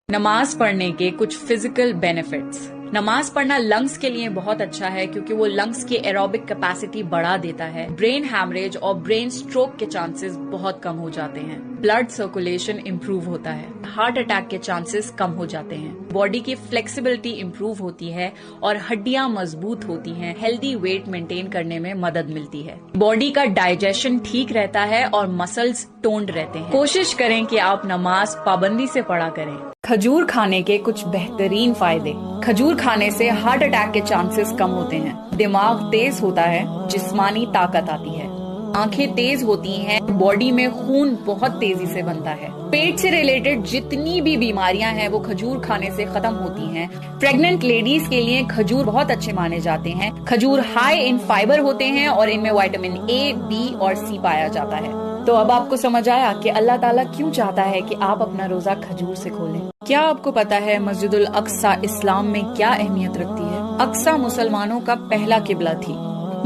نماز پڑھنے کے کچھ فزیکل بینیفٹس۔ نماز پڑھنا لنگز کے لیے بہت اچھا ہے کیونکہ وہ لنگز کی ایروبک کیپیسٹی بڑھا دیتا ہے۔ برین ہیمریج اور برین سٹروک کے چانسز بہت کم ہو جاتے ہیں۔ بلڈ سرکولیشن امپروو ہوتا ہے۔ ہارٹ اٹیک کے چانسز کم ہو جاتے ہیں۔ باڈی کی فلیکسیبلٹی امپروو ہوتی ہے اور ہڈیاں مضبوط ہوتی ہیں۔ ہیلدی ویٹ مینٹین کرنے میں مدد ملتی ہے۔ باڈی کا ڈائجیشن ٹھیک رہتا ہے اور مسلز ٹونڈ رہتے ہیں۔ کوشش کریں کہ آپ نماز پابندی سے پڑھا کریں۔ کھجور کھانے کے کچھ بہترین فائدے۔ کھجور کھانے سے ہارٹ اٹیک کے چانسز کم ہوتے ہیں۔ دماغ تیز ہوتا ہے، جسمانی طاقت آتی ہے۔ آنکھیں تیز ہوتی ہیں، باڈی میں خون بہت تیزی سے بنتا ہے۔ پیٹ سے ریلیٹڈ جتنی بھی بیماریاں ہیں وہ کھجور کھانے سے ختم ہوتی ہیں۔ پریگننٹ لیڈیز کے لیے کھجور بہت اچھے مانے جاتے ہیں۔ کھجور ہائی ان فائبر ہوتے ہیں اور ان میں وٹامن اے، بی اور سی پایا جاتا ہے۔ تو اب آپ کو سمجھ آیا کہ اللہ تعالیٰ کیوں چاہتا ہے کہ آپ اپنا روزہ کھجور سے کھولیں۔ کیا آپ کو پتا ہے مسجد الاقصی اسلام میں کیا اہمیت رکھتی ہے؟ اقصی مسلمانوں کا پہلا قبلہ تھی۔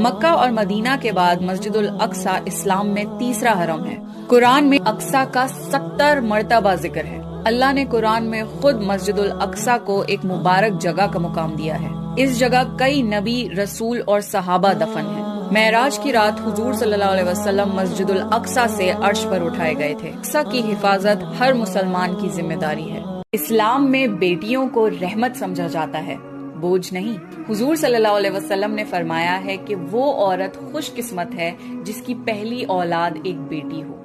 مکہ اور مدینہ کے بعد مسجد الاقصی اسلام میں تیسرا حرم ہے۔ قرآن میں اقصی کا 70 مرتبہ ذکر ہے۔ اللہ نے قرآن میں خود مسجد الاقصی کو ایک مبارک جگہ کا مقام دیا ہے۔ اس جگہ کئی نبی، رسول اور صحابہ دفن ہیں۔ معراج کی رات حضور صلی اللہ علیہ وسلم مسجد الاقصی سے عرش پر اٹھائے گئے تھے۔ اقصی کی حفاظت ہر مسلمان کی ذمہ داری ہے۔ اسلام میں بیٹیوں کو رحمت سمجھا جاتا ہے، بوجھ نہیں۔ حضور صلی اللہ علیہ وسلم نے فرمایا ہے کہ وہ عورت خوش قسمت ہے جس کی پہلی اولاد ایک بیٹی ہو۔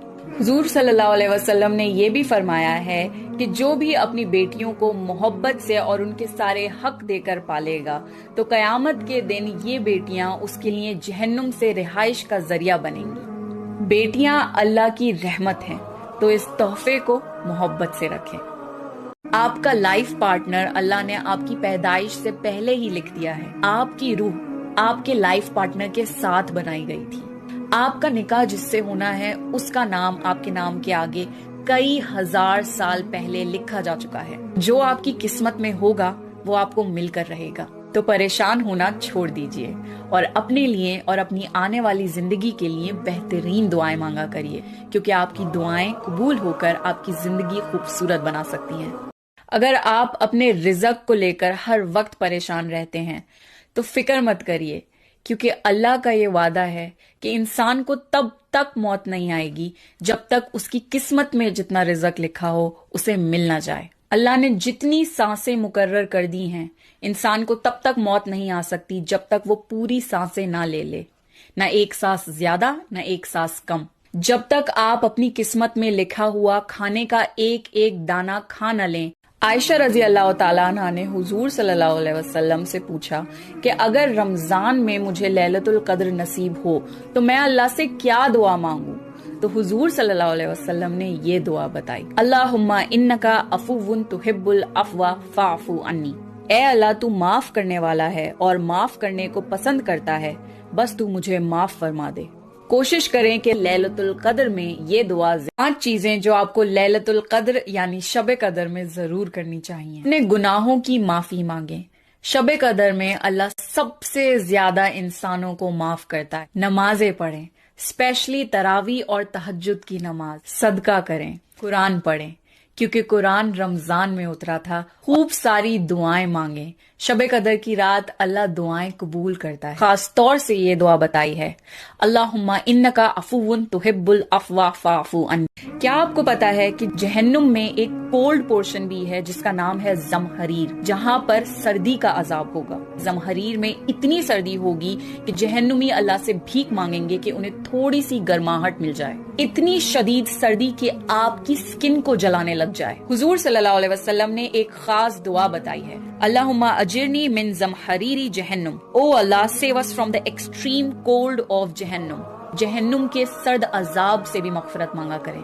حضور صلی اللہ علیہ وسلم نے یہ بھی فرمایا ہے کہ جو بھی اپنی بیٹیوں کو محبت سے اور ان کے سارے حق دے کر پالے گا تو قیامت کے دن یہ بیٹیاں اس کے لیے جہنم سے رہائش کا ذریعہ بنیں گی۔ بیٹیاں اللہ کی رحمت ہیں، تو اس تحفے کو محبت سے رکھیں۔ آپ کا لائف پارٹنر اللہ نے آپ کی پیدائش سے پہلے ہی لکھ دیا ہے۔ آپ کی روح آپ کے لائف پارٹنر کے ساتھ بنائی گئی تھی۔ آپ کا نکاح جس سے ہونا ہے اس کا نام آپ کے نام کے آگے کئی ہزار سال پہلے لکھا جا چکا ہے۔ جو آپ کی قسمت میں ہوگا وہ آپ کو مل کر رہے گا۔ تو پریشان ہونا چھوڑ دیجئے اور اپنے لیے اور اپنی آنے والی زندگی کے لیے بہترین دعائیں مانگا کریے، کیونکہ آپ کی دعائیں قبول ہو کر آپ کی زندگی خوبصورت بنا سکتی ہیں۔ اگر آپ اپنے رزق کو لے کر ہر وقت پریشان رہتے ہیں تو فکر مت کریے، کیونکہ اللہ کا یہ وعدہ ہے کہ انسان کو تب تک موت نہیں آئے گی جب تک اس کی قسمت میں جتنا رزق لکھا ہو اسے مل نہ جائے۔ اللہ نے جتنی سانسیں مقرر کر دی ہیں، انسان کو تب تک موت نہیں آ سکتی جب تک وہ پوری سانسیں نہ لے لے، نہ ایک سانس زیادہ نہ ایک سانس کم۔ جب تک آپ اپنی قسمت میں لکھا ہوا کھانے کا ایک ایک دانہ کھا نہ لیں۔ عائشہ رضی اللہ تعالیٰ عنہ نے حضور صلی اللہ علیہ وسلم سے پوچھا کہ اگر رمضان میں مجھے لیلۃ القدر نصیب ہو تو میں اللہ سے کیا دعا مانگوں؟ تو حضور صلی اللہ علیہ وسلم نے یہ دعا بتائی، اللہم انکا عفو تحب العفو فاعف عنی۔ اے اللہ، تو معاف کرنے والا ہے اور معاف کرنے کو پسند کرتا ہے، بس تو مجھے معاف فرما دے۔ کوشش کریں کہ لیلۃ القدر میں یہ دعا 5 چیزیں جو آپ کو لیلۃ القدر یعنی شب قدر میں ضرور کرنی چاہیے۔ اپنے گناہوں کی معافی مانگیں۔ شب قدر میں اللہ سب سے زیادہ انسانوں کو معاف کرتا ہے۔ نمازیں پڑھیں، اسپیشلی تراویح اور تہجد کی نماز۔ صدقہ کریں، قرآن پڑھیں کیونکہ قرآن رمضان میں اترا تھا۔ خوب ساری دعائیں مانگیں۔ شب قدر کی رات اللہ دعائیں قبول کرتا ہے۔ خاص طور سے یہ دعا بتائی ہے، اللہم انکا عفو تحب العفو فاعف عنی۔ کیا آپ کو پتا ہے کہ جہنم میں ایک کولڈ پورشن بھی ہے جس کا نام ہے زمہریر، جہاں پر سردی کا عذاب ہوگا۔ زمہریر میں اتنی سردی ہوگی کہ جہنمی اللہ سے بھیک مانگیں گے کہ انہیں تھوڑی سی گرماہٹ مل جائے۔ اتنی شدید سردی کہ آپ کی سکن کو جلانے لگ جائے۔ حضور صلی اللہ علیہ وسلم نے ایک خاص دعا بتائی ہے، اللہم اجرنی من زمہریر جہنم۔ O Allah, save us from the extreme cold of Jahannam. جہنم کے سرد عذاب سے بھی مغفرت مانگا کریں۔